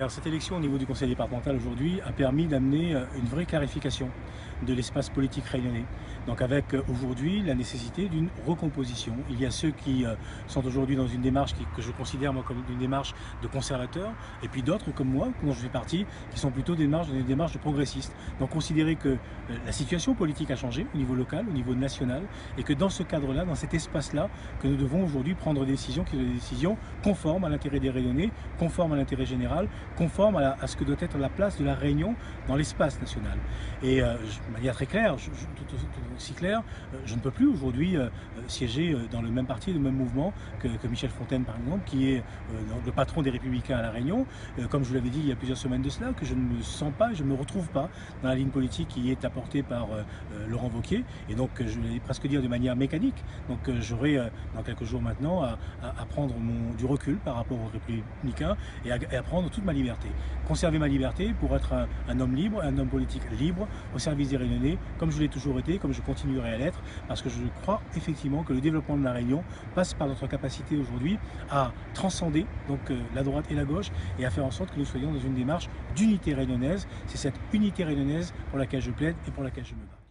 Alors, cette élection au niveau du conseil départemental aujourd'hui a permis d'amener une vraie clarification de l'espace politique réunionnais. Donc avec aujourd'hui la nécessité d'une recomposition. Il y a ceux qui sont aujourd'hui dans une démarche que je considère moi comme une démarche de conservateur, et puis d'autres comme moi, dont je fais partie, qui sont plutôt dans une démarche de progressiste. Donc considérer que la situation politique a changé au niveau local, au niveau national, et que dans ce cadre-là, dans cet espace-là, que nous devons aujourd'hui prendre des décisions qui sont des décisions conformes à l'intérêt des Réunionnais, conformes à l'intérêt général, conforme à ce que doit être la place de la Réunion dans l'espace national. Et de manière très claire, tout aussi claire, je ne peux plus aujourd'hui siéger dans le même parti, le même mouvement que Michel Fontaine par exemple, qui est le patron des Républicains à la Réunion, comme je vous l'avais dit il y a plusieurs semaines de cela, que je ne me sens pas, je ne me retrouve pas dans la ligne politique qui est apportée par Laurent Wauquiez, et donc je vais presque dire de manière mécanique. Donc j'aurai dans quelques jours maintenant à prendre du recul par rapport aux Républicains et à prendre toute ma liberté. Conserver ma liberté pour être un homme libre, un homme politique libre, au service des Réunionnais, comme je l'ai toujours été, comme je continuerai à l'être, parce que je crois effectivement que le développement de la Réunion passe par notre capacité aujourd'hui à transcender donc la droite et la gauche, et à faire en sorte que nous soyons dans une démarche d'unité réunionnaise. C'est cette unité réunionnaise pour laquelle je plaide et pour laquelle je me bats.